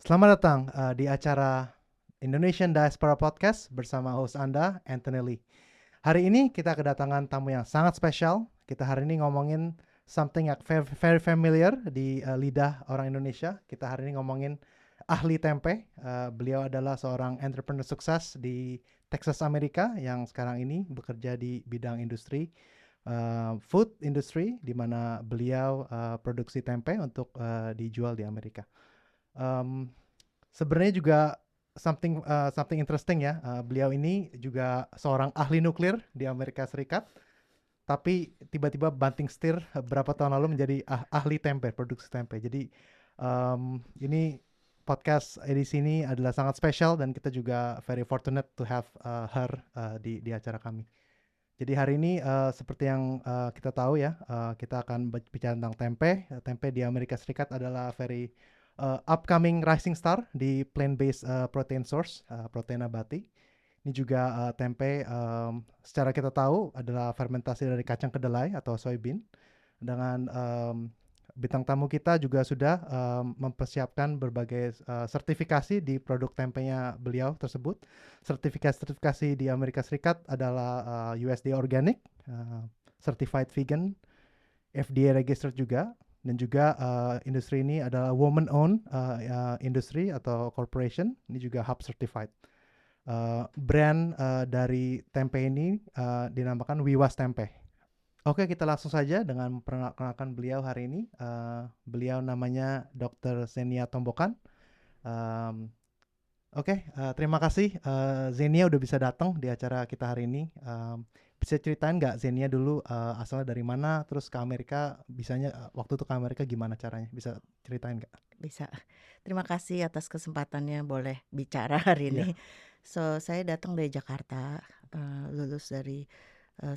Selamat datang di acara Indonesian Diaspora Podcast bersama host Anda, Anthony Lee. Hari ini kita kedatangan tamu yang sangat spesial. Kita hari ini ngomongin something yang very familiar di lidah orang Indonesia. Kita hari ini ngomongin ahli tempe. Beliau adalah seorang entrepreneur sukses di Texas, Amerika yang sekarang ini bekerja di bidang industri food industry, di mana beliau produksi tempe untuk dijual di Amerika. Sebenarnya juga something interesting ya. Beliau ini juga seorang ahli nuklir di Amerika Serikat, tapi tiba-tiba banting setir beberapa tahun lalu menjadi ahli tempe, produksi tempe. Jadi ini podcast edisi ini adalah sangat spesial dan kita juga very fortunate to have her di acara kami. Jadi hari ini seperti yang kita tahu ya, kita akan bicara tentang tempe. Tempe di Amerika Serikat adalah very upcoming rising star di plant-based protein source, protein nabati. Ini juga tempe secara kita tahu adalah fermentasi dari kacang kedelai atau soybean. Dengan bintang tamu kita juga sudah mempersiapkan berbagai sertifikasi di produk tempenya beliau tersebut. Sertifikasi di Amerika Serikat adalah USDA Organic, Certified Vegan, FDA registered juga, dan juga industri ini adalah woman owned industry atau corporation. Ini juga hub certified. Brand dari tempe ini dinamakan Wiwas Tempe. Oke, kita langsung saja dengan memperkenalkan beliau hari ini. Beliau namanya Dr. Zenia Tombokan. Oke, terima kasih Zenia udah bisa datang di acara kita hari ini. Bisa ceritain nggak Zenia dulu asalnya dari mana, terus ke Amerika, bisanya waktu itu ke Amerika gimana caranya? Bisa ceritain nggak? Bisa. Terima kasih atas kesempatannya boleh bicara hari Iya. ini. Saya datang dari Jakarta, lulus dari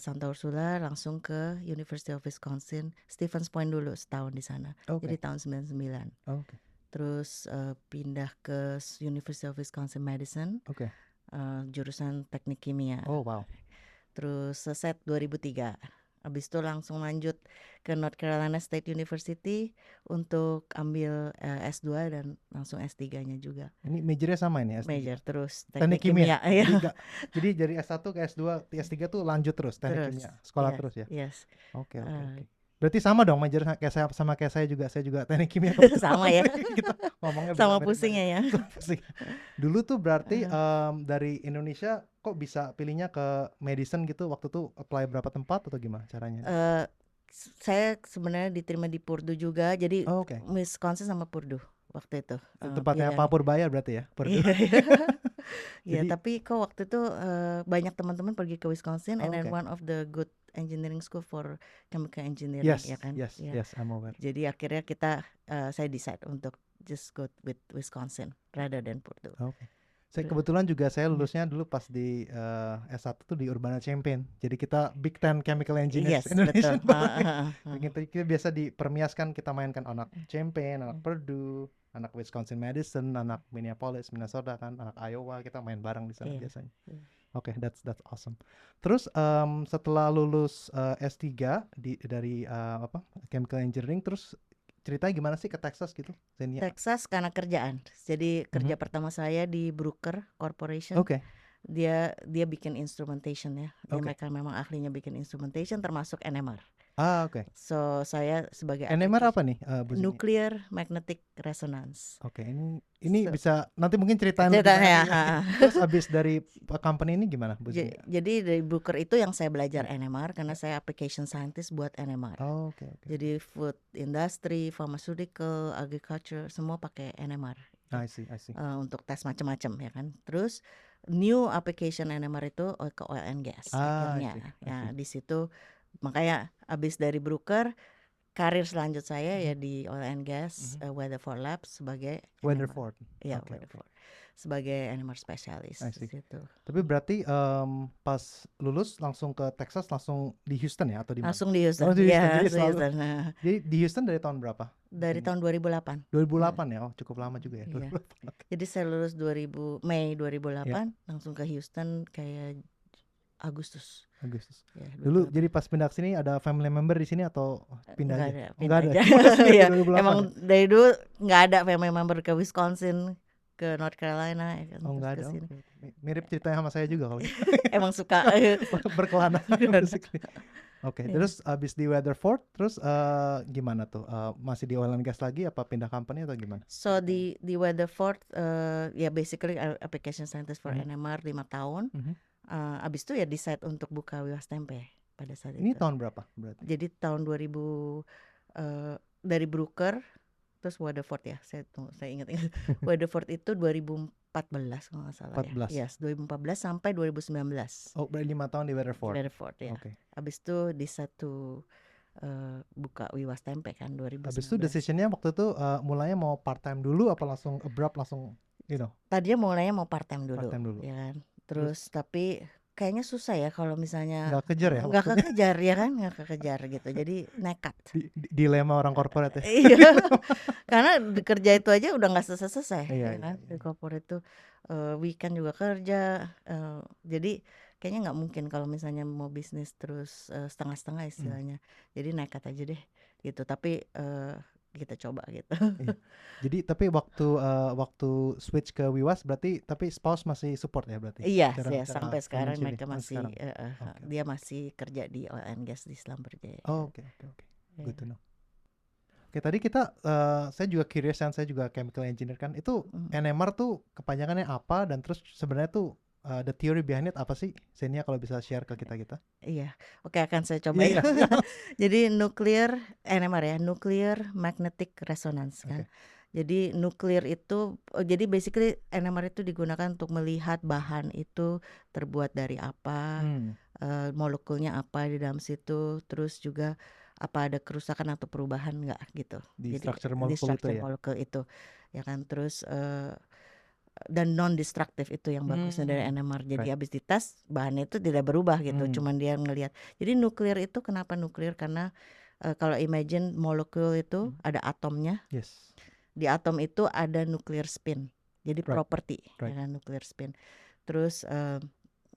Santa Ursula langsung ke University of Wisconsin, Stevens Point dulu setahun di sana. Jadi Oke. tahun 99. Oke. Terus pindah ke University of Wisconsin Madison, Oke. jurusan teknik kimia. Oh, wow. Terus selesai 2003. Habis itu langsung lanjut ke North Carolina State University untuk ambil S2 dan langsung S3-nya juga. Ini majornya sama ini S3. Major terus Teknik teknik kimia. kimia. Ya. Jadi dari S1 ke S2, S3 tuh lanjut terus teknik Terus, kimia. Sekolah yes, terus ya. yes. Oke, oke, Eh, oke. Berarti sama dong major kayak saya, sama kayak saya juga teknik kimia kebetulan. sama ya, Kita ngomongnya sama mirip-mirip. pusingnya ya. Pusing. Dulu tuh berarti Eh, dari Indonesia kok bisa pilihnya ke medicine gitu, waktu tuh apply berapa tempat atau gimana caranya? eh, saya sebenarnya diterima di Purdue juga, jadi Oh, oke. Wisconsin sama Purdue waktu itu Tempatnya Pak pilihan. Purbaya berarti ya, Purdue. Iya, iya. Ya, Jadi, tapi kok waktu itu banyak teman-teman pergi ke Wisconsin, and oh, then oke. one of the good engineering school for chemical engineering, ya Yes, kan? yes, Ya. yes, I'm aware. Jadi akhirnya saya decide untuk just go with Wisconsin rather than Purdue. Oke. Saya Terus, kebetulan juga saya ya. lulusnya dulu pas di S1 tuh di Urbana Champaign. Jadi kita Big Ten Chemical Engineers Yes, Indonesia betul. tuh. Kita biasa dipermiaskan, kita mainkan anak Champaign, anak Purdue, anak Wisconsin Madison, anak Minneapolis, Minnesota kan, anak Iowa, kita main bareng di sana Iya. biasanya. Oke, that's awesome. Terus setelah lulus S3 dari Chemical Engineering, terus ceritanya gimana sih ke Texas gitu, Zenia? Texas karena kerjaan. Jadi kerja Mhm. pertama saya di Bruker Corporation. Oke, Dia bikin instrumentation ya. oke. Mereka memang ahlinya bikin instrumentation termasuk NMR. Oke. So saya sebagai NMR apa application nih, Bu Zenia? nuclear magnetic resonance. Oke, ini So, bisa nanti mungkin ceritain lebih banyak ceritanya lagi. Terus abis dari company ini gimana, Bu Zenia? jadi dari Bruker itu yang saya belajar Ya. NMR karena saya application scientist buat NMR. Oh, oke. Jadi food industry, pharmaceutical, agriculture semua pakai NMR. I see. Untuk tes macam-macam ya kan. Terus new application NMR itu ke oil and gas I akhirnya. see. Ya di situ makanya abis dari Bruker karir selanjut saya ya di oil and gas Weatherford Labs sebagai NMR. Weatherford. Ya, Oke. Weatherford. Sebagai NMR spesialis I di see. situ. Tapi berarti pas lulus langsung ke Texas, langsung di Houston ya atau di mana? Langsung di Houston. Oh, di Houston. Ya, Jadi di selalu. Houston. Nah, Jadi di Houston dari tahun berapa? dari tahun 2008. 2008 ya. Oh, cukup lama juga ya. Iya. 2008. Oke. Jadi saya lulus Mei 2008 Ya. langsung ke Houston kayak Agustus. Agustus. Ya, Dulu 2008. jadi pas pindah ke sini ada family member di sini atau pindah Nggak aja? ada, Oh, pindah nggak ada. aja. Udah sejak Iya, 2008 emang ya? dari dulu nggak ada family member ke Wisconsin, ke North Carolina, ya kan, Oh, terus nggak ke ada. sini. Oke. Mirip ceritanya sama saya juga kalau gitu. Emang suka. Berkelana Berkelana. basically. Oke, Iya. terus abis di Weatherford, terus gimana tuh? Masih di oil and gas lagi apa pindah company atau gimana? So di Weatherford, ya basically application scientist for Mhm. NMR 5 tahun. Mhm. Abis itu ya decide untuk buka Wiwas Tempe pada saat Ini itu. tahun berapa berarti? Jadi tahun 2000, dari Brooker terus Weatherford ya. Saya ingat-ingat. Weatherford itu 2014 kalau nggak salah 14. ya. Yes, 2014 sampai 2019. Oh, berarti 5 tahun di Weatherford. Weatherford ya. Oke. Abis itu decide to buka Wiwas Tempe kan 2019. Habis itu decisionnya waktu itu mulanya mau part time dulu apa langsung abrupt langsung Tadinya mulainya mau part time part dulu, time dulu. ya kan. Terus tapi kayaknya susah ya kalau misalnya Nggak kejar ya nggak waktunya. kekejar ya kan, nggak kekejar gitu. Jadi nekat. Dilema orang corporate ya. Iya, karena kerja itu aja udah nggak selesai-selesai, Iya, ya kan. iya, Di iya. corporate itu weekend juga kerja, jadi kayaknya nggak mungkin kalau misalnya mau bisnis terus setengah-setengah istilahnya. Jadi nekat aja deh gitu. Tapi kita coba gitu. Iya. Jadi tapi waktu switch ke Wiwas berarti tapi spouse masih support ya berarti? Iya, Secara sampai sekarang financially mereka sampai masih sekarang. Oke. dia masih kerja di oil and gas di Slamberjaya. Oh, oke. Iya. Good to know. Oke, tadi kita saya juga curious kan, saya juga chemical engineer kan. Itu NMR tuh kepanjangannya apa dan terus sebenarnya tuh the theory behind it apa sih? Zenia kalau bisa share ke kita-kita. Iya, oke akan saya coba ya. Iya. Jadi nuklir NMR ya, nuclear magnetic resonance kan. Oke. Jadi nuklir itu, jadi basically NMR itu digunakan untuk melihat bahan itu terbuat dari apa, molekulnya apa di dalam situ, terus juga apa ada kerusakan atau perubahan nggak gitu. Di Jadi structure di molekul itu structure ya. molekul itu, ya kan. Terus dan non destruktif itu yang bagusnya dari NMR. Jadi Right. habis dites bahannya itu tidak berubah gitu, cuman dia ngelihat. Jadi nuklir itu kenapa nuklir? Karena kalau imagine molekul itu ada atomnya. Yes. Di atom itu ada nuclear spin. Jadi Right. property, Right. ya kan, nuclear spin. Terus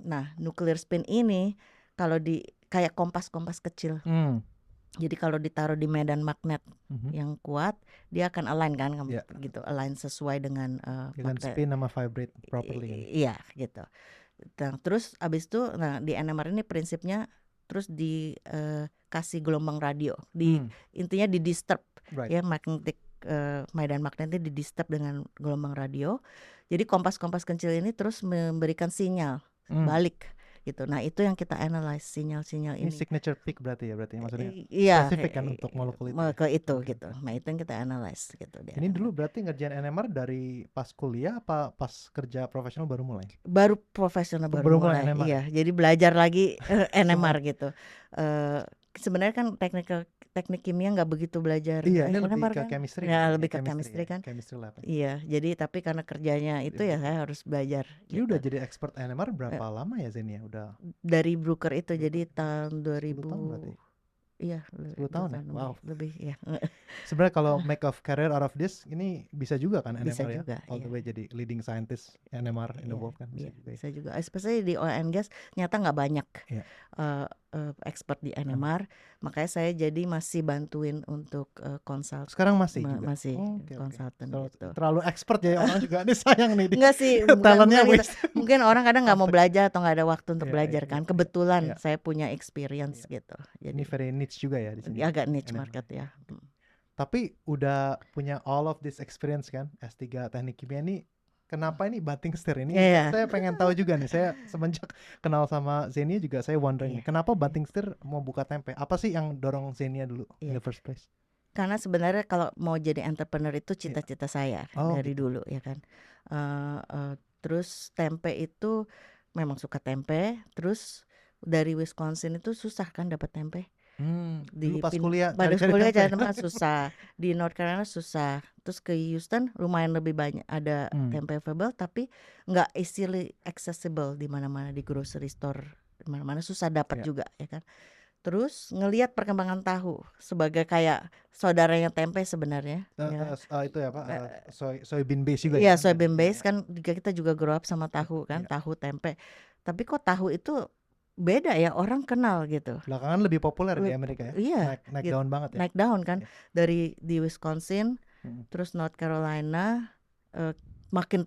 nah, nuclear spin ini kalau di kayak kompas-kompas kecil. Jadi kalau ditaruh di medan magnet yang kuat, dia akan align kan, Yeah. gitu, align sesuai dengan Dia kan spin sama vibrate properly kan. Iya, gitu. Nah, terus abis itu, nah di NMR ini prinsipnya terus dikasih gelombang radio, intinya di disturb, Right. ya magnetic medan magnetnya di disturb dengan gelombang radio. Jadi kompas-kompas kecil ini terus memberikan sinyal balik. Gitu. Nah itu yang kita analyze sinyal-sinyal Ini ini. signature peak berarti ya, maksudnya Iya, spesifik kan untuk molekul itu. Molekul itu gitu. Nah itu yang kita analyze gitu. Ini dulu berarti ngerjain NMR dari pas kuliah apa pas kerja profesional baru mulai? Baru profesional baru mulai. NMR. Iya, jadi belajar lagi NMR gitu. Sebenarnya kan teknik kimia nggak begitu belajar. Iya, ini lebih NMR ke kan? chemistry. Ya, lebih ke chemistry kan. Chemistry lab. Iya, jadi tapi karena kerjanya itu ya saya harus belajar. Ini gitu. udah jadi expert NMR berapa lama ya Zenia? Udah dari Brooker itu, jadi tahun 2000. 10 tahun berarti? Iya, 10 tahun ya? Wow. Lebih ya. Sebenarnya kalau make of career out of this, ini bisa juga kan NMR Bisa ya? juga, All the way jadi leading scientist NMR in the world kan? Bisa juga ya? Bisa juga. Especially di oil and gas, nyata nggak banyak expert di NMR. Makanya saya jadi masih bantuin untuk konsult. Sekarang masih juga? Masih konsultan gitu. Terlalu expert ya orang juga, ini sayang nih. Enggak sih, talentnya mungkin orang kadang nggak mau belajar atau nggak ada waktu untuk belajar kan. Kebetulan iya. saya punya experience gitu. Jadi ini very niche juga ya di sini. agak niche market ya. Tapi udah punya all of this experience kan, S3 teknik kimia ini. Kenapa ini banting setir ini? Saya pengen tahu juga nih. Saya semenjak kenal sama Zenia juga saya wondering kenapa banting setir mau buka tempe? Apa sih yang dorong Zenia dulu in the first place? Karena sebenarnya kalau mau jadi entrepreneur itu cita-cita saya dari dulu ya kan. Terus tempe itu memang suka tempe. Terus dari Wisconsin itu susah kan dapat tempe. Dulu pas kuliah cari tempe susah. Di North Carolina susah. Terus ke Houston lumayan lebih banyak ada tempe available, tapi nggak easily accessible di mana-mana, di grocery store di mana-mana susah dapat juga ya kan. Terus ngelihat perkembangan tahu sebagai kayak saudaranya tempe sebenarnya. Itu ya Pak, soybean base juga. Iya, soybean base kan kita juga grow up sama tahu kan, tahu tempe. Tapi kok tahu itu beda ya, orang kenal gitu. Belakangan lebih populer di Leb- Amerika ya. Iya, Naik gitu. daun banget ya. Naik daun kan, Iya. dari di Wisconsin, Mm. terus North Carolina, makin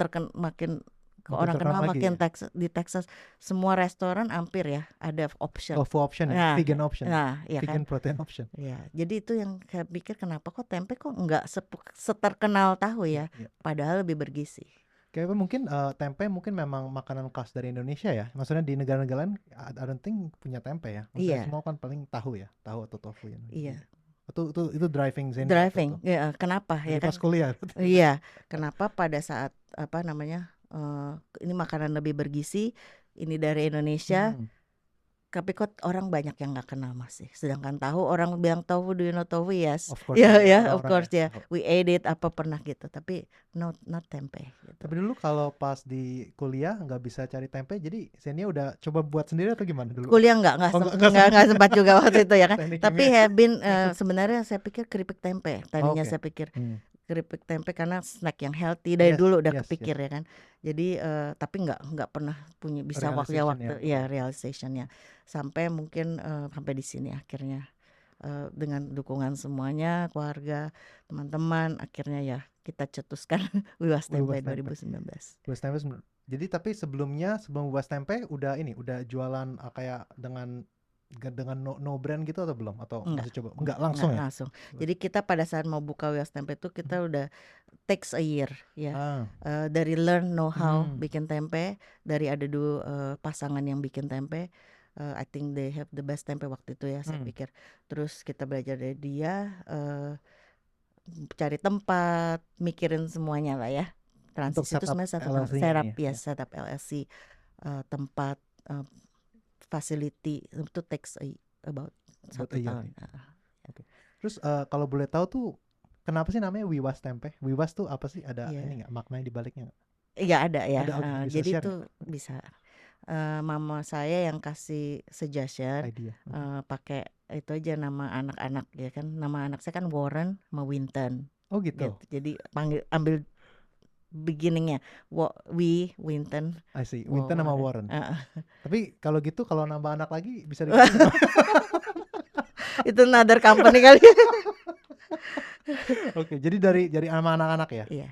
Makin orang terkenal kenal, lagi makin ya. Di Texas semua restoran hampir ya ada option. Tofu option ya, Nah, vegan option, ya kan. vegan protein option. Ya, jadi itu yang saya pikir, kenapa kok tempe kok nggak seterkenal tahu ya, Iya. padahal lebih bergizi. Kayaknya mungkin tempe mungkin memang makanan khas dari Indonesia ya. Maksudnya di negara-negara lain I don't think punya tempe ya. Maksudnya Iya, semua kan paling tahu ya, tahu atau tofu ya. iya. Itu driving Zeni waktu itu. Driving, ya, kenapa ya Dari kan? pas kuliah. Iya, kenapa pada saat apa namanya, ini makanan lebih bergizi, ini dari Indonesia, Hmm, tapi kok orang banyak yang nggak kenal masih. Sedangkan tahu, orang bilang tofu, do you know tofu? Yes, of course ya ya, of orang-orang course ya ya, tahu. we ate it, apa pernah gitu. Tapi not tempe gitu. Tapi dulu kalau pas di kuliah nggak bisa cari tempe, jadi Zenia udah coba buat sendiri atau gimana dulu? Kuliah Oh, nggak nggak sempat juga waktu itu ya kan. teknik Tapi kimia. have been, sebenarnya saya pikir keripik tempe. Tadinya Oke. saya pikir Hmm. keripik tempe karena snack yang healthy dari Yes, dulu udah yes, kepikir yes. ya kan. Jadi tapi nggak pernah punya bisa waktu Realization ya. ya realizationnya, sampai mungkin sampai di sini akhirnya, dengan dukungan semuanya, keluarga, teman-teman, akhirnya ya kita cetuskan Wiwas Tempe Wiwas Tempe. 2019. Wiwas Tempe jadi tapi sebelum Wiwas Tempe udah jualan kayak dengan no brand gitu atau belum? Atau Enggak, masih coba? Enggak langsung ya? langsung. Jadi kita pada saat mau buka Wiwas Tempe itu kita udah takes a year ya. Ah. Dari learn know how Hmm. bikin tempe, dari ada dulu pasangan yang bikin tempe. I think they have the best tempe waktu itu ya, saya pikir. Terus kita belajar dari dia, cari tempat, mikirin semuanya lah ya. Untuk Transisi itu setup sebenarnya LLC-nya ini ya. setup LLC, tempat, facility, itu takes about About 1 a year tahun. ya. Oke. Terus kalau boleh tahu tuh kenapa sih namanya Wiwas Tempe? Wiwas tuh apa sih? Ada Iya. ini nggak maknanya di baliknya nggak? Iya ada ya. Ada, oke, bisa Jadi share itu bisa. Mama saya yang kasih suggestion, idea. pakai itu aja nama anak-anak ya kan. Nama anak saya kan Warren sama Winton Oh gitu. gitu. Jadi ambil beginningnya Winton. I see. Winton sama Warren. Tapi kalau gitu kalau nambah anak lagi bisa Itu another company kali. Oke, jadi dari sama anak-anak ya? Iya.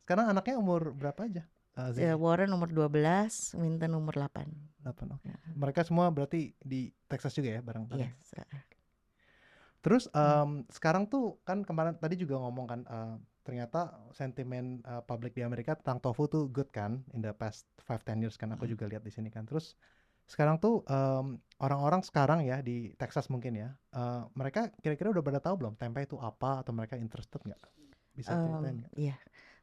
Sekarang anaknya umur berapa aja? Warren umur 12, Winton umur 8. 8, oke. Mereka semua berarti di Texas juga ya bareng kalian? Yes. Terus sekarang tuh kan kemarin tadi juga ngomong kan ternyata sentimen publik di Amerika tentang tofu tuh good kan in the past 5-10 years kan, aku juga lihat di sini kan. Terus sekarang tuh orang-orang sekarang ya di Texas mungkin ya, mereka kira-kira udah pada tahu belum tempe itu apa, atau mereka interested nggak? Bisa ceritain nggak? Iya.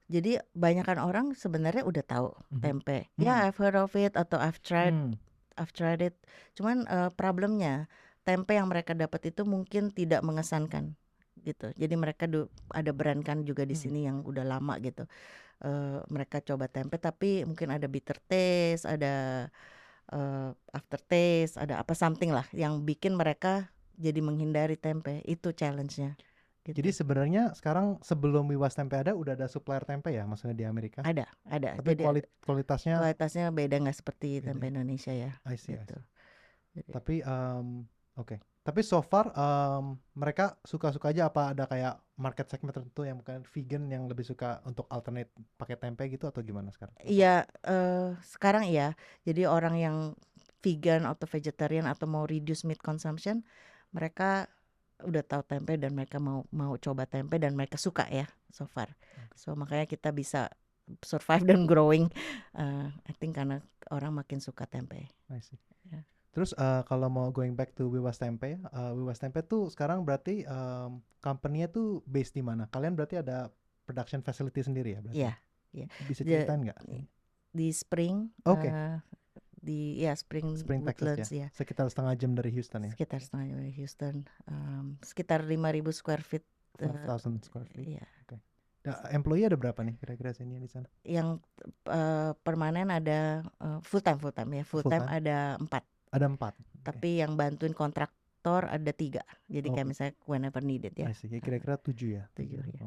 Jadi banyakan orang sebenarnya udah tahu tempe. Ya, I've heard of it atau I've tried it. Cuman problemnya tempe yang mereka dapat itu mungkin tidak mengesankan gitu. Jadi mereka ada brand kan juga di sini yang udah lama gitu. Mereka coba tempe tapi mungkin ada bitter taste, ada aftertaste, ada apa something lah yang bikin mereka jadi menghindari tempe. Itu challenge-nya. Gitu. Jadi sebenarnya sekarang sebelum Wiwas Tempe udah ada supplier tempe ya, maksudnya di Amerika? Ada. Tapi kualitasnya beda nggak seperti tempe Indonesia ya. I see. Gitu. Tapi oke. Tapi so far mereka suka-suka aja, apa ada kayak market segment tertentu yang bukan vegan yang lebih suka untuk alternate pakai tempe gitu, atau gimana sekarang? Iya, sekarang iya. Jadi orang yang vegan atau vegetarian atau mau reduce meat consumption, mereka udah tahu tempe dan mereka mau coba tempe dan mereka suka ya so far. So makanya kita bisa survive dan growing. I think karena orang makin suka tempe. I see. Yeah. Terus kalau mau going back to Wiwas Tempe, Wiwas Tempe tuh sekarang berarti company-nya tuh based di mana? Kalian berarti ada production facility sendiri ya berarti? Iya. Yeah. Bisa ceritain nggak? Di Spring. Oke. Spring Texas ya. Sekitar setengah jam dari Houston ya. Sekitar setengah jam dari Houston. Sekitar 5,000 square feet. 5,000 square feet. Iya. Oke. Employee ada berapa nih kira-kira sini di sana? Yang permanen ada full time ya. Full time ada 4. Ada 4. Tapi yang bantuin kontraktor ada 3. Jadi kayak misalnya whenever needed ya. Kira-kira 7 ya. 7 ya.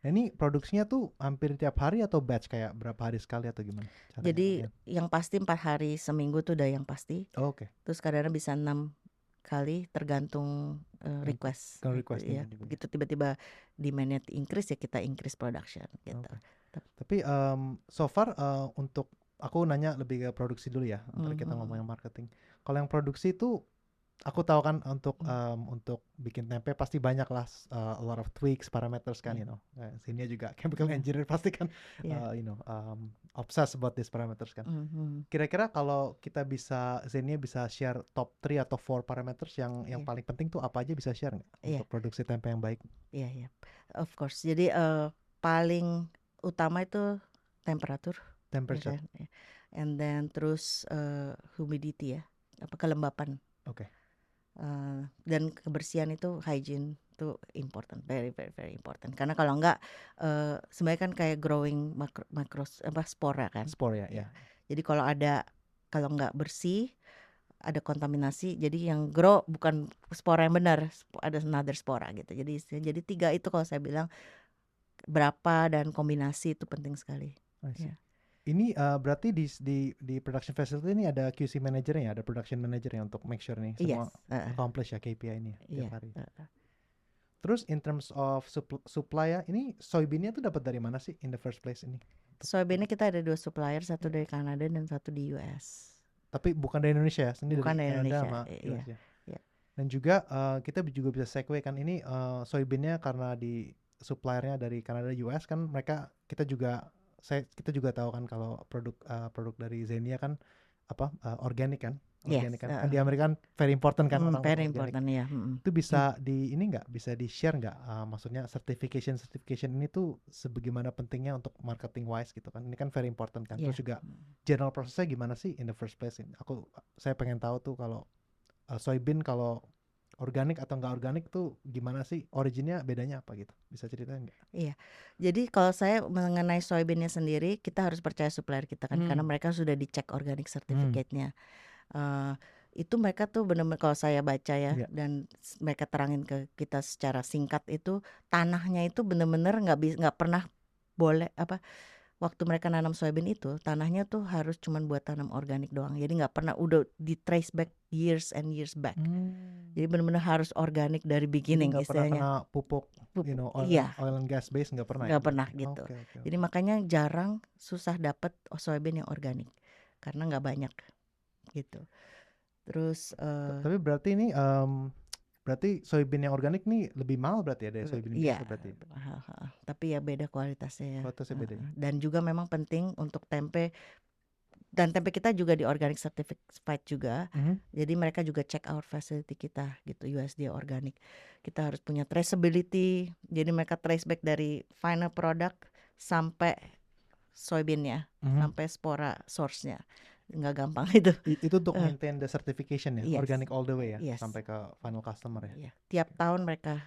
Nah, ini produksinya tuh hampir tiap hari atau batch kayak berapa hari sekali atau gimana caranya? Jadi Ya. yang pasti 4 hari seminggu tuh udah yang pasti. Oh, oke. Terus kadang-kadang bisa 6 kali tergantung request Kalau gitu request ya. demand juga. Begitu tiba-tiba demand-nya increase ya kita increase production gitu. Oke. Tapi so far untuk aku nanya lebih ke produksi dulu ya. Ntar kita ngomongin marketing. Kalau yang produksi itu aku tahu kan untuk bikin tempe pasti banyak lah a lot of tweaks, parameters kan, you know. Sini juga chemical engineer pasti kan, you know, obsessed about these parameters kan. Kira-kira kalau kita bisa, Xenia bisa share top 3 atau 4 parameters yang paling penting tuh apa aja, bisa share nggak untuk produksi tempe yang baik? Iya, of course. Jadi paling utama itu temperature. Temperature. Ya kan? And then terus humidity ya, kelembapan. Oke. Dan kebersihan itu hygiene itu important, very very very important. Karena kalau enggak sebenarnya kan kayak growing spora kan. Spora ya. Jadi kalau enggak bersih, ada kontaminasi, jadi yang grow bukan spora yang benar, ada another spora gitu. Jadi 3 itu kalau saya bilang berapa dan kombinasi itu penting sekali. Ya. Ini berarti di production facility ini ada QC manager-nya, ada production manager-nya untuk make sure nih semua accomplish ya KPI ini tiap hari. Terus in terms of supply ya, ini soybean-nya tuh dapat dari mana sih in the first place ini? Soybean-nya kita ada 2 supplier, satu dari Kanada dan satu di US. Tapi bukan dari Indonesia ya, sendiri bukan dari Kanada sama US ya. Dan juga kita juga bisa segue kan ini soybean-nya karena di suppliernya dari Kanada US kan kita juga tahu kan kalau produk dari Xenia kan organik kan. Organik kan. Kan di Amerika kan very important kan orang very organik. important ya. Itu bisa bisa di share nggak? Maksudnya certification ini tuh sebagaimana pentingnya untuk marketing wise gitu kan. Ini kan very important kan. Terus juga general prosesnya gimana sih in the first place ini? Saya pengen tahu tuh kalau soybean kalau organik atau nggak organik tuh gimana sih, originnya bedanya apa gitu, bisa ceritain nggak? Iya, jadi kalau saya mengenai soybeannya sendiri kita harus percaya supplier kita kan, karena mereka sudah dicek organic certificate-nya. Itu mereka tuh benar-benar kalau saya baca ya, dan mereka terangin ke kita secara singkat itu tanahnya itu benar-benar nggak pernah boleh waktu mereka nanam soybean itu tanahnya tuh harus cuman buat tanam organik doang, jadi nggak pernah udah di trace back years and years back. Jadi benar-benar harus organik dari beginning. Jadi nggak pernah kena pupuk, oil and gas base nggak pernah. Nggak pernah gitu. Jadi makanya jarang, susah dapat soybean yang organik karena nggak banyak gitu. Terus tapi berarti ini berarti soybean yang organik nih lebih mahal berarti ya dari soybean biasa berarti. Tapi ya beda kualitasnya ya. Kualitasnya beda. Dan juga memang penting untuk tempe, dan tempe kita juga di organic certified juga. Jadi mereka juga check our facility kita gitu, USDA organic. Kita harus punya traceability. Jadi mereka trace back dari final product sampai soybeannya, sampai spora source-nya. Nggak gampang itu. Itu untuk maintain the certification ya, organic all the way ya, sampai ke final customer ya. Tiap tahun mereka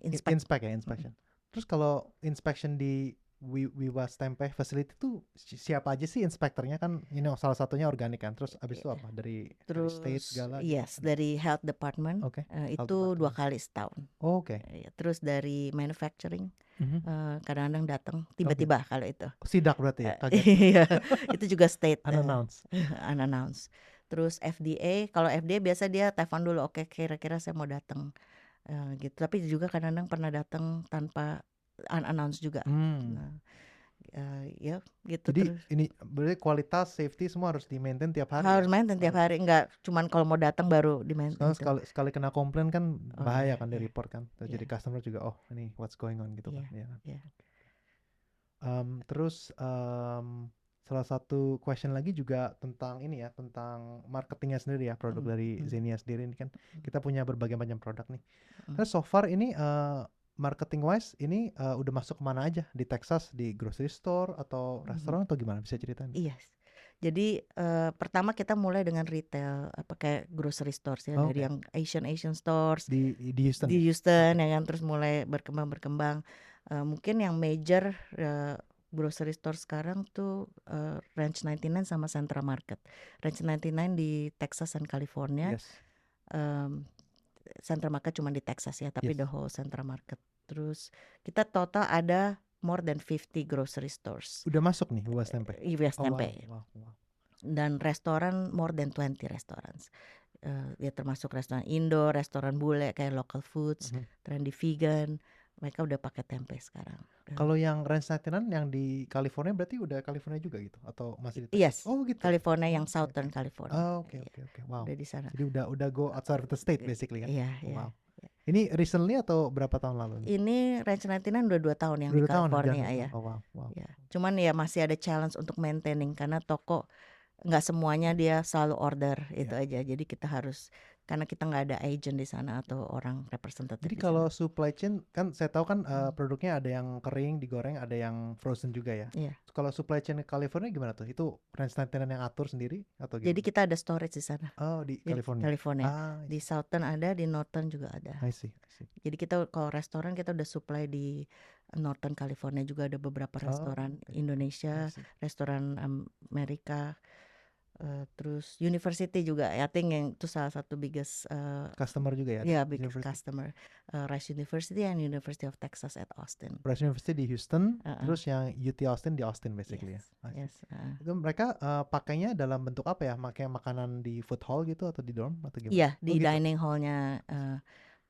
inspection. Terus kalau inspection di Wiwas Tempe Facility itu siapa aja sih inspektornya kan, salah satunya organik kan, terus abis itu apa dari state segala? Dari health department. Itu 2 kali setahun. Terus dari manufacturing kadang-kadang datang tiba-tiba kalau itu. Sidak berarti ya? Itu juga state unannounced. Terus FDA, kalau FDA biasa dia telepon dulu, oke kira-kira saya mau datang gitu. Tapi juga kadang-kadang pernah datang tanpa unannounced juga. Ya gitu. Jadi ini berarti kualitas safety semua harus di maintain tiap hari. Harus maintain tiap hari, enggak cuman kalau mau datang baru di maintain. Sekali kena komplain kan bahaya kan, di report kan. Jadi customer juga ini what's going on gitu kan. Terus salah satu question lagi juga tentang ini ya, tentang marketingnya sendiri ya, produk dari Xenia sendiri ini kan kita punya berbagai macam produk nih. Terus so far ini marketing wise ini udah masuk kemana aja di Texas, di grocery store atau restoran atau gimana, bisa ceritain? Iya. Jadi pertama kita mulai dengan retail, kayak grocery stores ya, dari yang Asian stores di Houston. Di Houston ya kan, terus mulai berkembang. Mungkin yang major grocery store sekarang tuh Ranch 99 sama Central Market. Ranch 99 di Texas dan California. Central Market cuma di Texas ya, tapi the whole Central Market Terus kita total ada more than 50 grocery stores. Udah masuk nih UAS Tempe? UAS Oh, wow, Tempe. wow, wow. Dan restoran more than 20 restaurants. Ya termasuk restoran Indo, restoran bule kayak local foods, trendy vegan. Mereka udah pakai tempe sekarang. Kalau yang Ranch 99 yang di California berarti udah California juga gitu atau masih di Yes, Texas? Oh gitu. California yang Oke, Southern oke. California. Oh, oke. Wow. Udah di sana. Jadi udah go outside of the state basically kan? Iya, Oh, iya. wow. Ini recently atau berapa tahun lalu nih? Ini Ranch 99 udah 2 tahun yang Udah di 2 tahun California jalan. ya. Oh, wow, wow. Ya. Cuman ya masih ada challenge untuk maintaining karena toko nggak semuanya dia selalu order itu aja. Jadi kita harus karena kita nggak ada agent di sana atau orang representatif Jadi di kalau sana. supply chain kan saya tahu kan produknya ada yang kering, digoreng, ada yang frozen juga ya. Iya. Kalau supply chain ke California gimana tuh? Itu Ranch 99 yang atur sendiri atau gimana? Jadi kita ada storage di sana. Oh, di Di California. California. Ah, Di Southern ada, di Northern juga ada. I see. Jadi kita kalau restoran kita udah supply di Northern California juga ada beberapa restoran Indonesia, restoran Amerika, terus university juga. I think yang itu salah satu biggest customer juga ya? Ya, biggest customer. Rice University and University of Texas at Austin. Rice University di Houston, terus yang UT Austin di Austin basically Yes, ya. yes. Itu mereka pakainya dalam bentuk apa ya? Pakai makanan di food hall gitu atau di dorm atau gimana? Iya, di gitu. dining hallnya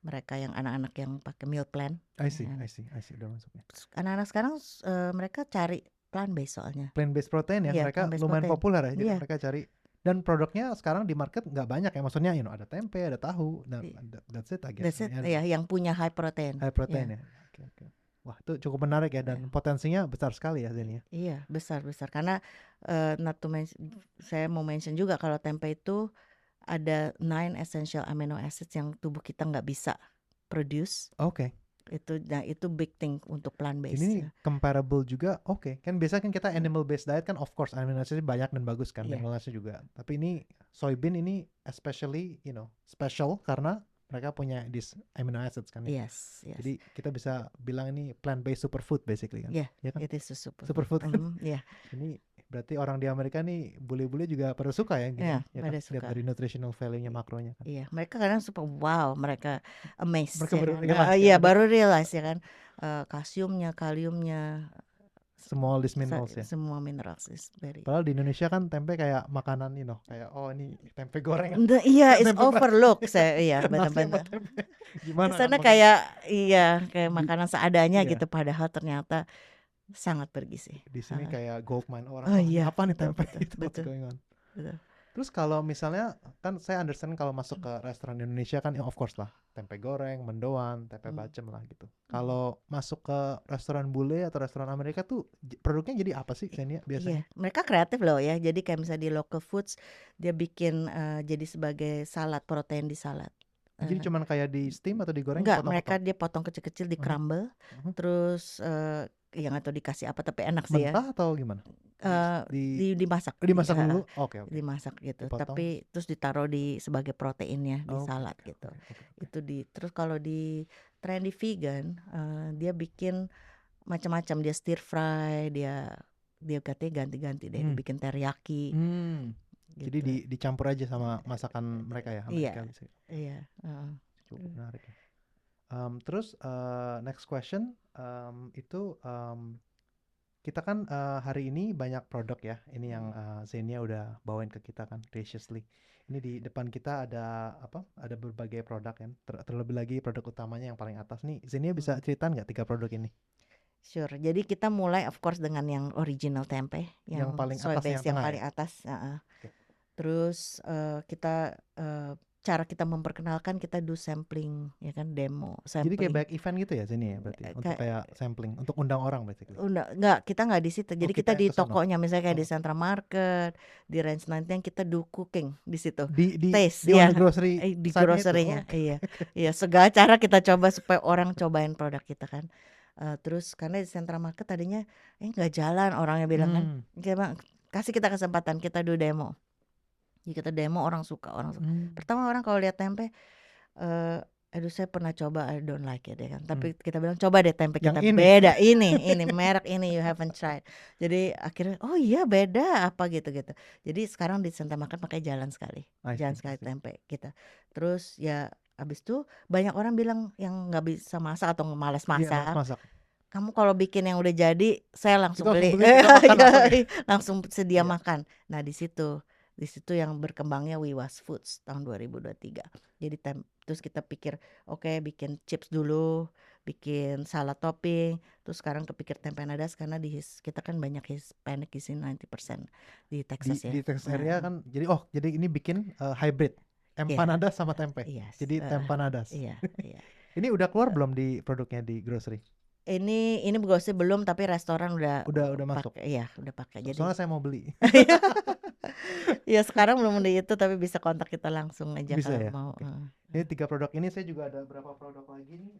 mereka yang anak-anak yang pakai meal plan. I see. Udah masuknya. Anak-anak sekarang mereka cari plant based soalnya. Plant based protein ya, Iya, mereka plant-based lumayan protein. populer ya. Jadi Iya. mereka cari dan produknya sekarang di market nggak banyak ya. Maksudnya ada tempe, ada tahu, dan that's it I guess. That's it. Ya, yang punya high protein. High protein ya. Oke. Wah, itu cukup menarik ya dan potensinya besar sekali ya Zeni ya. Iya, besar karena saya mau mention juga kalau tempe itu ada 9 essential amino acids yang tubuh kita nggak bisa produce. Oke. Itu big thing untuk plant based. Ini comparable juga. Oke. Kan biasa kan kita animal based diet kan of course amino acids banyak dan bagus kan, amino acids juga. Tapi ini soybean ini especially special karena mereka punya this amino acids kan. Yes. Jadi kita bisa bilang ini plant based superfood basically kan. Yeah, ya kan? it is a superfood. Yeah. Ini berarti orang di Amerika nih bule-bule juga pada suka ya gitu. Iya, Ya pada kan? suka. Lihat dari nutritional value-nya, makronya kan. Iya, mereka kadang super wow, mereka amazed. Mereka baru kan? realize Iya, baru realize ya kan. Kalsiumnya, kaliumnya, semua list minerals ya. semua minerals is very. Padahal di Indonesia kan tempe kayak makanan kayak ini tempe goreng. Iya, it's overlooked saya. Benar-benar. Gimana? Sana kayak makanan seadanya gitu, padahal ternyata sangat bergizi. Di sini kayak gold mine orang. Apa nih tempe itu? Betul. Betul. Terus kalau misalnya kan saya understand kalau masuk ke restoran Indonesia kan of course lah tempe goreng, mendoan, tempe bacem lah gitu. Kalau masuk ke restoran bule atau restoran Amerika tuh produknya jadi apa sih Xenia biasanya? Iya, mereka kreatif loh ya. Jadi kayak misalnya di local foods dia bikin jadi sebagai salad, protein di salad. Jadi cuman kayak di steam atau digoreng? Enggak, mereka dia potong kecil-kecil di crumble, terus yang atau dikasih apa tapi enak sih ya. Mentah atau gimana? Dimasak. Dimasak dulu. Oke. Dimasak gitu. Dipotong. Tapi terus ditaruh sebagai proteinnya di salad gitu. Itu terus kalau di trendy vegan dia bikin macam-macam, dia stir fry, dia katanya ganti-ganti deh, bikin teriyaki. Gitu. Jadi dicampur aja sama masakan mereka ya. Iya. Cukup menarik ya. Terus next question itu kita kan hari ini banyak produk ya. Ini yang Xenia udah bawain ke kita kan, graciously. Ini di depan kita ada Ada berbagai produk kan. Terlebih lagi produk utamanya yang paling atas nih. Xenia bisa ceritain nggak 3 produk ini? Sure. Jadi kita mulai of course dengan yang original tempe, yang paling soy atas, base yang paling atas. Terus kita cara kita memperkenalkan, kita do sampling ya kan, demo sampling. Jadi kayak back event gitu ya Zeni ya berarti untuk kayak sampling untuk undang orang basically. Enggak, kita nggak di situ. Jadi kita di tokonya misalnya kayak di Central Market, di Ranch 99 kita do cooking di situ. Taste di grocery di grocery-nya. Iya, segala cara kita coba supaya orang cobain produk kita kan. Terus karena di Central Market tadinya nggak jalan, orangnya bilang kan, kasih kita kesempatan, kita do demo. Jadi kita demo, orang suka. Pertama orang kalau lihat tempe, aduh saya pernah coba, I don't like it ya kan. Tapi kita bilang coba deh tempe kita beda, ini merek ini you haven't tried. Jadi akhirnya oh iya beda apa gitu. Jadi sekarang di Central Market pakai jalan sekali tempe kita. Terus ya Habis itu banyak orang bilang yang nggak bisa masak atau malas Iya, malas masak, masak. kamu kalau bikin yang udah jadi, saya Kita langsung langsung beli. beli, kita makan langsung ya. Langsung sedia Iya. makan. Nah, di situ yang berkembangnya Wiwas Foods tahun 2023. Jadi terus kita pikir, oke, bikin chips dulu, bikin salad topping, terus sekarang kepikir tempe nadas karena kita kan banyak Hispanic di sini 90% di Di Texas ya. Texas area Nah, kan, jadi ini bikin hybrid iya, empanadas sama tempe. yes, Jadi tempanadas. iya, iya. Ini udah keluar belum di produknya di grocery? Ini gosip belum, tapi restoran udah Udah masuk. pakai, iya, udah pakai. Jadi Soalnya saya mau beli. ya sekarang belum di itu, tapi bisa kontak kita langsung aja Bisa kalau ya. mau. Oke. Ini 3 produk ini, saya juga ada berapa produk lagi nih.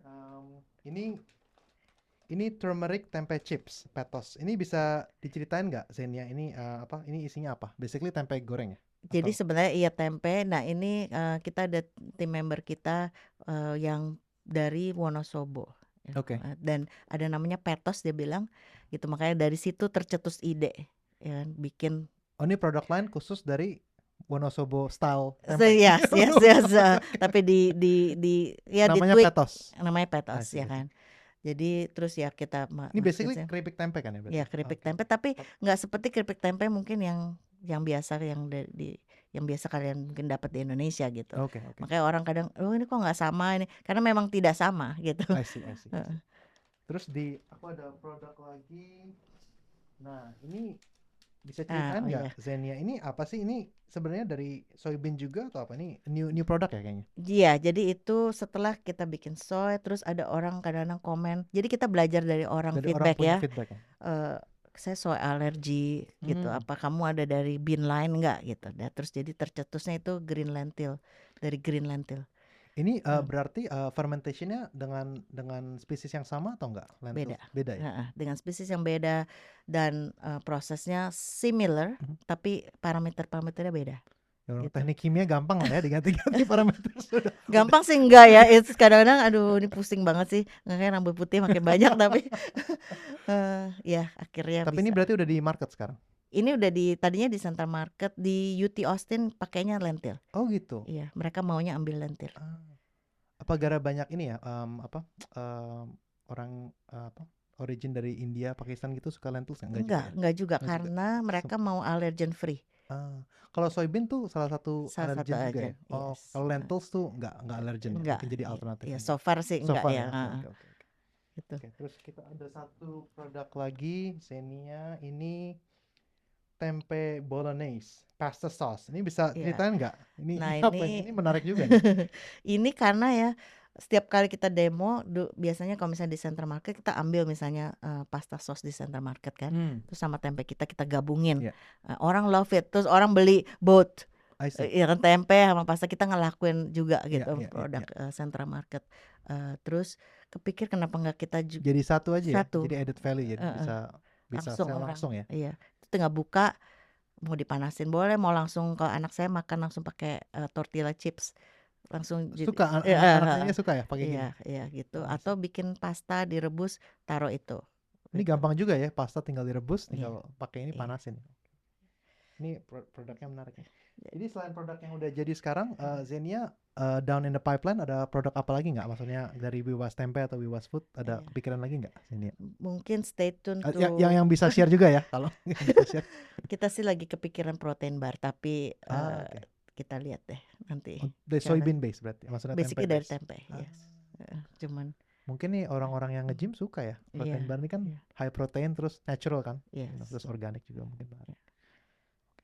Ini turmeric tempe chips petos. Ini bisa diceritain nggak, Zenia? Ini apa? Ini isinya apa? Basically tempe goreng ya? Jadi Atau sebenarnya iya tempe. Nah ini kita ada tim member kita yang dari Wonosobo ya. oke. Dan ada namanya Petos dia bilang gitu, makanya dari situ tercetus ide ya kan, bikin Oh, ini produk lain khusus dari Wonosobo style tempe. yes yes yes tapi ya di Namanya tweak, petos. namanya I Petos see, ya I see. kan. Jadi terus ya kita Ini basically marketnya keripik tempe kan ya ya berarti? keripik Oke. tempe, tapi nggak seperti keripik tempe mungkin yang biasa, yang biasa kalian mungkin dapat di Indonesia gitu. Oke, oke. Makanya orang kadang, oh ini kok nggak sama ini, karena memang tidak sama gitu. I see, I see, I see. Terus aku ada produk lagi. Nah, ini bisa ceritain Oh iya. nggak, Zenia? Ini apa sih? Ini sebenarnya dari soybean juga atau apa? Ini new produk ya kayaknya? Iya, jadi itu setelah kita bikin soy, terus ada orang kadang-kadang komen. Jadi kita belajar dari orang Dari orang feedback punya ya. feedback ya? Saya soy alergi gitu. Hmm. Apa kamu ada dari bean lain nggak gitu? Nah, terus jadi tercetusnya itu green lentil, dari green lentil. Ini berarti fermentationnya dengan spesies yang sama atau enggak? Lentils Beda. beda ya? Dengan spesies yang beda dan prosesnya similar, tapi parameternya beda. Ya, Gitu. teknik kimia gampang lah ya, diganti-ganti parameter sudah. Gampang sih enggak ya, it's kadang-kadang aduh ini pusing banget sih, makanya rambut putih makin banyak tapi ya akhirnya Tapi ini bisa. berarti udah di market sekarang? Ini udah tadinya di Center Market, di UT Austin pakainya lentil. Oh gitu. Iya, mereka maunya ambil lentil. Apa gara banyak ini ya, orang origin dari India, Pakistan gitu suka lentils enggak juga ya? Enggak juga Enggak juga. karena mereka mau allergen free. Kalau soybean tuh salah satu Salah satu allergen juga ya? allergen, Oh, yes. kalau lentils tuh enggak allergen ya? Enggak. Mungkin jadi alternatif Ya aja. so far sih So enggak far ya. ya. Oke. Gitu. Oke, terus kita ada satu produk lagi, Xenia. Ini tempe bolognese, pasta sauce. Ini bisa Iya. ceritain nggak? Ini Nah apa ini? Ini menarik juga nih. ini karena ya setiap kali kita demo biasanya kalau misalnya di Center Market kita ambil misalnya pasta sauce di Center Market kan, terus sama tempe kita gabungin. Yeah. Orang love it, terus orang beli both. I see. Ya kan, tempe sama pasta kita ngelakuin juga gitu Yeah. produk Central Market. Terus kepikir kenapa nggak kita Jadi satu aja satu. ya. Jadi added value jadi bisa sell langsung ya. Iya. Tinggal buka, mau dipanasin boleh, mau langsung kalau anak saya makan langsung pakai tortilla chips. Langsung Suka anak-anaknya suka ya pakai gini. Iya gitu. Atau bikin pasta direbus, taruh itu. Ini Gitu. gampang juga ya, pasta tinggal direbus, Iya. tinggal pakai ini panasin. Ini produknya menarik ya. Jadi selain produk yang udah jadi sekarang, Xenia down in the pipeline ada produk apa lagi nggak? Maksudnya dari Wiwas Tempe atau Wiwas Food ada kepikiran lagi nggak, Xenia? Mungkin stay tune to Yang bisa share juga ya kalau bisa share. kita sih lagi kepikiran protein bar, tapi kita lihat deh nanti. Dari soybean base berarti, maksudnya basically tempe dari base. tempe, yes. Cuman mungkin nih orang-orang yang nge-gym suka ya, protein bar ini kan high protein terus natural kan, terus organik juga mungkin.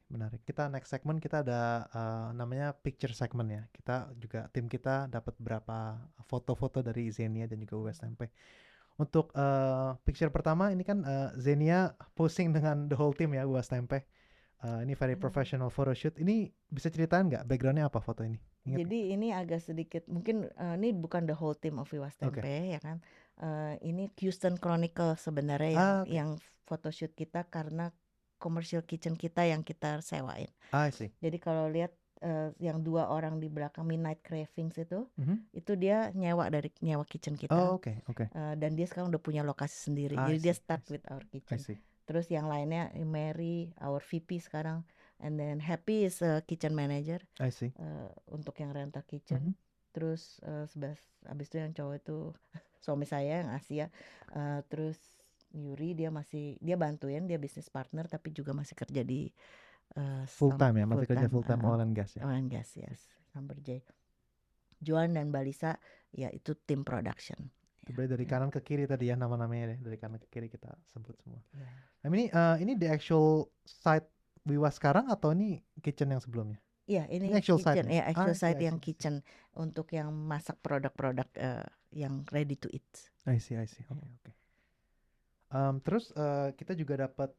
Menarik. Kita next segment kita ada namanya picture segment ya. Kita juga tim kita dapat beberapa foto-foto dari Xenia dan juga Wiwas Tempe. Untuk picture pertama ini kan Xenia posing dengan the whole team ya, Wiwas Tempe. Ini very professional photoshoot. Ini bisa ceritain nggak backgroundnya apa foto ini? Jadi ini agak sedikit mungkin ini bukan the whole team of Wiwas Tempe ya kan. Ini Houston Chronicle sebenarnya yang photoshoot kita karena commercial kitchen kita yang kita sewain. I see. Jadi kalau lihat yang 2 orang di belakang Midnight Cravings itu dia nyewa kitchen kita. Oke. Dan dia sekarang udah punya lokasi sendiri. Jadi dia start with our kitchen. Terus yang lainnya Mary, our VP sekarang, and then Happy is a kitchen manager. I see. Untuk yang rental kitchen. terus abis itu yang cowok itu suami saya yang Asia, terus Yuri dia bantuin, dia bisnis partner tapi juga masih kerja di Full time ya, masih kerja full time oil oil and gas ya. and gas, yes, Schlumberger. Juan dan Balisa ya itu tim production. Itu berarti dari kanan ke kiri tadi ya nama-namanya deh, dari kanan ke kiri kita sebut semua. Ya. Nah, ini the actual site Wiwa sekarang atau ini kitchen yang sebelumnya? Iya, ini actual kitchen, site-nya? ya actual I see, site I yang see. kitchen untuk yang masak produk-produk yang ready to eat. I see. Oke. Terus kita juga dapat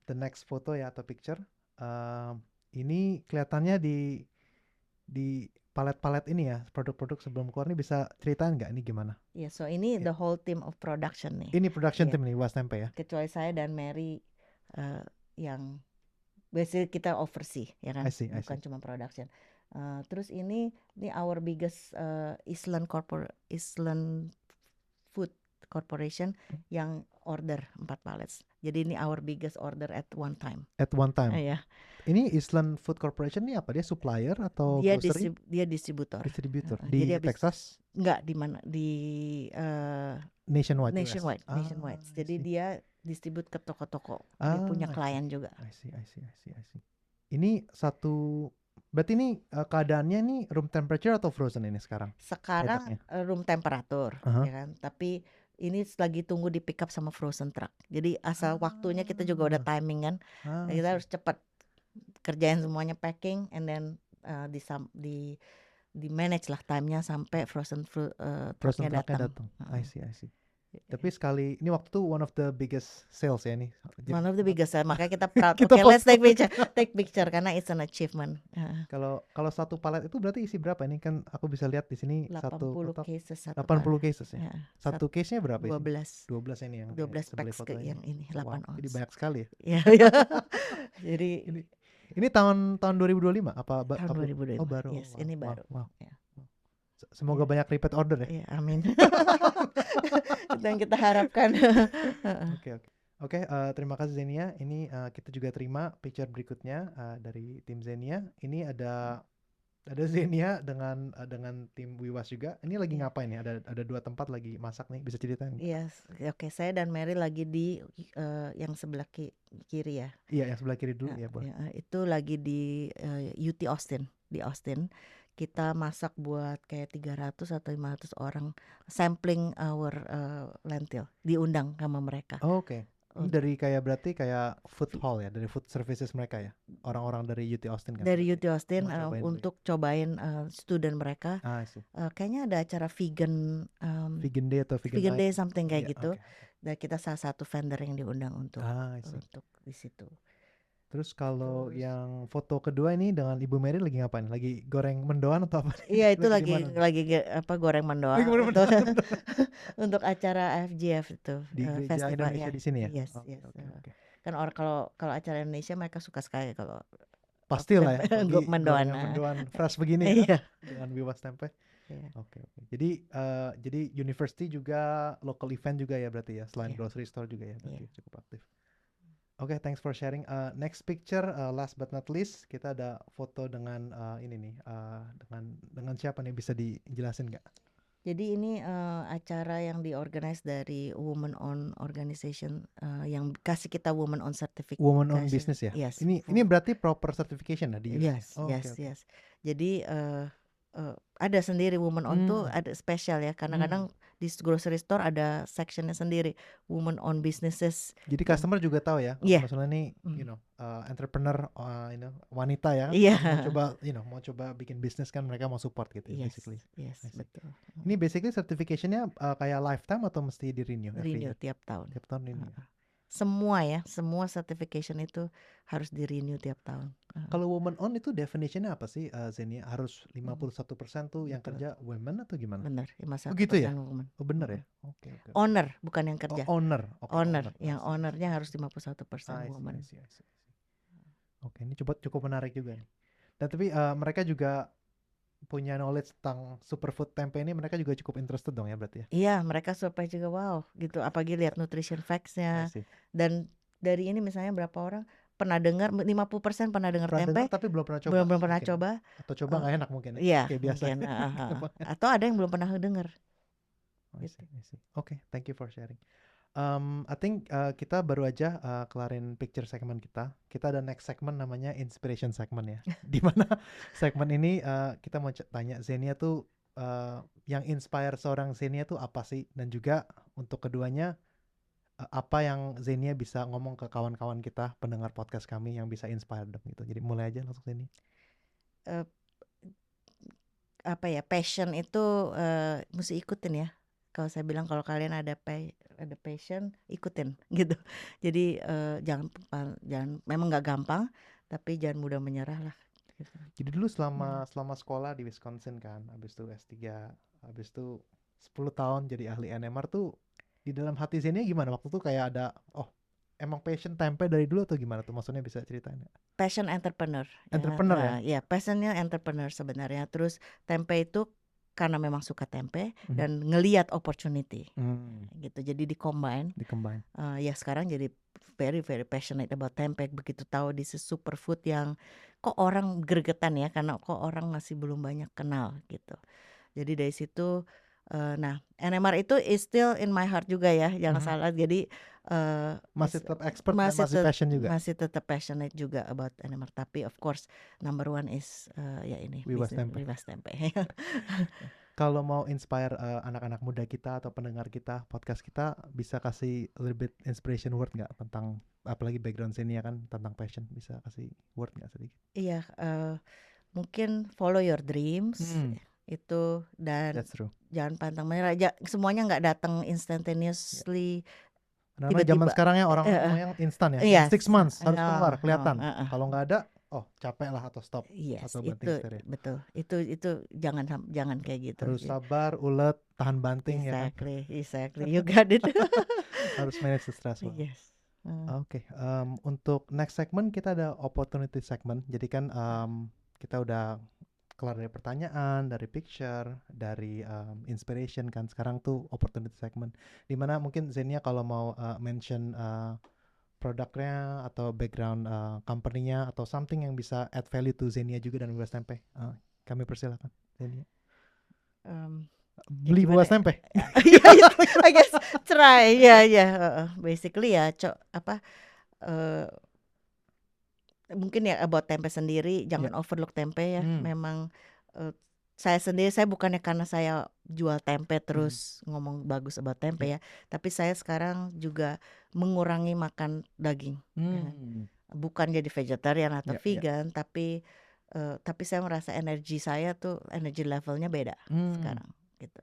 the next photo ya atau picture. Ini kelihatannya di palet-palet ini ya, produk-produk sebelum keluar ini, bisa ceritain nggak ini gimana? Ya, so ini Ya. the whole team of production nih. Ini production Iya. team nih, Was Tempe ya. Kecuali saya dan Mary yang biasanya kita oversee ya kan, I see. bukan cuma production. Terus ini our biggest Island Food Corporation yang order 4 pallets. Jadi ini our biggest order at one time. At one time. Ya. Ini Island Food Corporation ini apa? Dia supplier atau Dia grocery? dia distributor. Distributor Jadi di habis- Texas? Enggak, di mana? Di Nationwide. US. nationwide. I Jadi see. dia distribute ke toko-toko. Dia punya I see. klien juga. I see. Ini berarti ini keadaannya ini room temperature atau frozen ini sekarang? Sekarang Pedaknya. room temperatur, Aha. ya kan. Tapi ini lagi tunggu di pick up sama frozen truck. Jadi asal waktunya kita juga udah timing kan. I Kita see. harus cepat kerjain semuanya packing and then di manage lah time-nya sampai frozen trucknya datang. I see. Tapi sekali ini waktu itu one of the biggest sales ya ini. One of the biggest, makanya kita proud. Kita Let's take picture karena it's an achievement. Kalau satu palet itu berarti isi berapa? Ini kan aku bisa lihat di sini 80 cases satu 80 cases ya. Ya, Satu case-nya berapa isi? 12 12 ini yang 12 sebelah packs foto yang ini 8 Wow, ounce. jadi banyak sekali ya. Ya. Jadi Ini tahun 2025 apa? tahun 2025. Oh, baru. Yes, Wow, ini wow, baru. wow. Ya. Semoga banyak repeat order ya. Iya, amin. Itu yang kita harapkan. Oke, terima kasih Zenia. Ini kita juga terima picture berikutnya dari tim Zenia. Ini ada Zenia dengan tim Wiwas juga. Ini lagi ngapain nih? Ada 2 tempat lagi masak nih. Bisa ceritain? Yes, oke. Saya dan Mary lagi di yang sebelah kiri ya. Iya, yang sebelah kiri dulu ya, boleh. Itu lagi di UT Austin, di Austin. Kita masak buat kayak 300 atau 500 orang, sampling our lentil, diundang sama mereka. Oke. Ini dari berarti kayak food hall ya, dari food services mereka ya, orang-orang dari UT Austin kan? Dari UT Austin Untuk cobain student mereka. I see. Kayaknya ada acara vegan Vegan Day atau vegan day something kayak Iya, gitu. oke. Dan kita salah satu vendor yang diundang untuk I see. di situ. Terus kalau yang foto kedua ini dengan Ibu Mary lagi ngapain? Lagi goreng mendoan atau apa? Iya, itu Lagi lagi goreng mendoan Lagi goreng untuk acara FGF itu di gereja festival Indonesia ya. di sini ya? Yes, Oke. Kan kalau acara Indonesia mereka suka sekali kalau Pastilah ya. untuk mendoan. Mendoan fresh begini Iya. dengan Wiwas Tempe. Iya. Oke. Jadi university juga, local event juga ya berarti ya, selain grocery store juga ya berarti cukup aktif. Oke, thanks for sharing. Next picture, last but not least, kita ada foto dengan ini nih, dengan siapa nih, bisa dijelasin nggak? Jadi ini acara yang diorganize dari Women On Organization yang kasih kita Women On Certificate. Women On Business ya? Yes. Ini berarti proper certification ya di US? Yes. Jadi ada sendiri Women On tuh ada spesial ya. Kadang-kadang di grocery store ada sectionnya sendiri, Women On Businesses. Jadi customer juga tahu ya, maksudnya nih, entrepreneur, wanita ya, mau coba bikin bisnis kan, mereka mau support gitu, basically. Yes, betul. Ini basically certificationnya kayak lifetime atau mesti di renew? Renew tiap tahun. Tiap tahun renew. Semua certification itu harus di renew tiap tahun. Kalau woman on itu definitionnya apa sih, Zenia? Harus 51% tuh yang kerja women atau gimana? Benar, 51% gitu ya? women. Oh, benar ya? Oke. Owner, bukan yang kerja. Owner. Yang ownernya harus 51% woman. I see. Oke, ini cukup menarik juga nih. Dan tapi mereka juga punya knowledge tentang superfood tempe ini, mereka juga cukup interested dong ya berarti ya? Iya, mereka supaya juga wow gitu, apalagi lihat nutrition facts-nya. Dan dari ini misalnya berapa orang pernah dengar, 50% pernah dengar Pernah dengar tempe, tapi belum pernah coba belum pernah mungkin. coba. Atau coba nggak enak mungkin ya? Iya, Kayak biasa. mungkin. Atau ada yang belum pernah dengar. I Gitu. see. Oke, thank you for sharing. I think kita baru aja kelarin picture segmen kita. Kita ada next segmen namanya inspiration segment ya. Di mana segmen ini kita mau tanya Zenia tuh yang inspire seorang Zenia tuh apa sih? Dan juga untuk keduanya apa yang Zenia bisa ngomong ke kawan-kawan kita pendengar podcast kami yang bisa inspire them gitu. Jadi mulai aja langsung Zenia. Eh, apa ya, passion itu mesti ikutin ya. Kalau saya bilang kalau kalian ada passion, ikutin gitu. Jadi jangan memang nggak gampang, tapi jangan mudah menyerah lah. Gitu. Jadi dulu selama sekolah di Wisconsin kan, habis itu S3, habis itu 10 tahun jadi ahli NMR tuh di dalam hati Zenia gimana? Waktu itu kayak ada emang passion tempe dari dulu atau gimana tuh? Maksudnya bisa ceritain ya? Passion entrepreneur. Entrepreneur ya? Ya, passionnya entrepreneur sebenarnya. Terus tempe itu karena memang suka tempe dan ngelihat opportunity gitu, jadi di-combine. Ya sekarang jadi very very passionate about tempe. Begitu tahu this is superfood yang kok orang gregetan ya, karena kok orang masih belum banyak kenal gitu. Jadi dari situ nah NMR itu is still in my heart juga ya, jangan salah. Jadi masih tetap expert dan masih passion juga. Masih tetap passionate juga about NMR, tapi of course number one is ya ini Wiwas Tempe. Kalau mau inspire anak-anak muda kita atau pendengar kita podcast kita, bisa kasih a little bit inspiration word nggak tentang, apalagi background Zenia kan tentang passion, bisa kasih word nggak sedikit? Iya, mungkin follow your dreams itu, dan jangan pantang menyerah. Semuanya nggak datang instantaneously. Karena zaman sekarang ya orang yang instan ya, 6 months harus keluar kelihatan. Kalau nggak ada, capek lah atau stop atau banting setir ya. Betul, itu jangan kayak gitu. Harus sabar, ulet, tahan banting ya kan. Exactly, you got it. Harus manage the stress. Yes. Oke, untuk next segment kita ada opportunity segment. Jadi kan kita udah kelar dari pertanyaan, dari picture, dari inspiration kan. Sekarang tuh opportunity segment, dimana mungkin Zenia kalau mau mention produknya atau background company-nya atau something yang bisa add value to Zenia juga dan Wiwas Tempe, kami persilakan Zenia. Beli Wiwas Tempe. I guess try basically ya mungkin ya about tempe sendiri, jangan overlook tempe ya. Memang saya bukannya karena saya jual tempe terus ngomong bagus about tempe ya, tapi saya sekarang juga mengurangi makan daging. Bukan jadi vegetarian atau vegan, tapi saya merasa energi saya tuh energy levelnya beda sekarang gitu.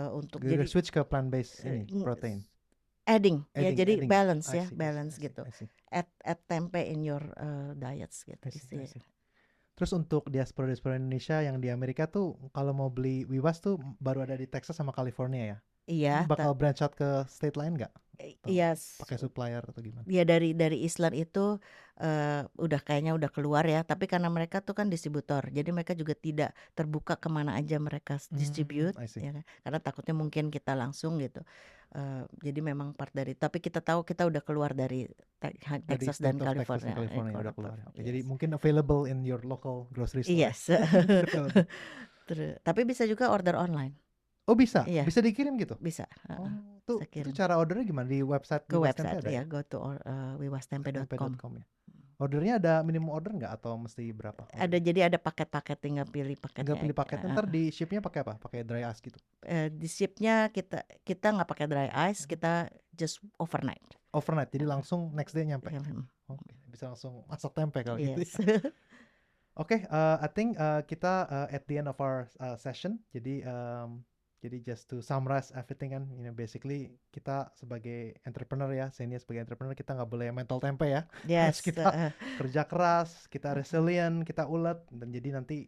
Untuk jadi switch ke plant based protein. Adding ya, jadi balance ya, balance gitu. Add tempe in your diets gitu. Terus untuk diaspora Indonesia yang di Amerika tuh kalau mau beli Wiwas tuh baru ada di Texas sama California ya? Iya. Bakal branch out ke state lain nggak? Iya. Pakai supplier atau gimana? Ya dari Island itu kayaknya udah keluar ya. Tapi karena mereka tuh kan distributor, jadi mereka juga tidak terbuka kemana aja mereka distribute. Ya kan? Karena takutnya mungkin kita langsung gitu. Jadi memang part dari. Tapi kita tahu kita udah keluar dari Texas dan California. Udah keluar. Yes. Jadi mungkin available in your local grocery store. Yes. Tapi bisa juga order online. Oh bisa? Iya. Bisa dikirim gitu? Bisa. Itu cara ordernya gimana? Di website? Ke website ya, go to wiwastempe.com. Ya. Ordernya ada minimum order nggak atau mesti berapa? Ada, jadi ada paket-paket, tinggal pilih paketnya. Tinggal pilih paketnya, ntar di shipnya pakai apa? Pakai dry ice gitu? Di shipnya kita nggak pakai dry ice, kita just overnight. Overnight, jadi langsung next day nyampe? Oke, bisa langsung masak tempe kalau gitu ya. Oke, I think kita at the end of our session. Jadi just to summarize everything kan, basically kita sebagai entrepreneur ya, Zenia sebagai entrepreneur, kita nggak boleh mental tempe ya. Yes. Kita kerja keras, kita resilient, kita ulet, dan jadi nanti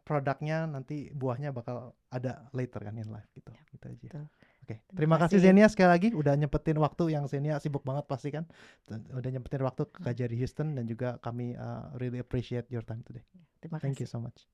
produknya nanti buahnya bakal ada later kan in life gitu. Gitu aja. Oke, terima kasih Zenia sekali lagi udah nyempetin waktu, yang Zenia sibuk banget pasti kan. Udah nyempetin waktu ke KJRI Houston, dan juga kami really appreciate your time today. Terima kasih. Thank you so much.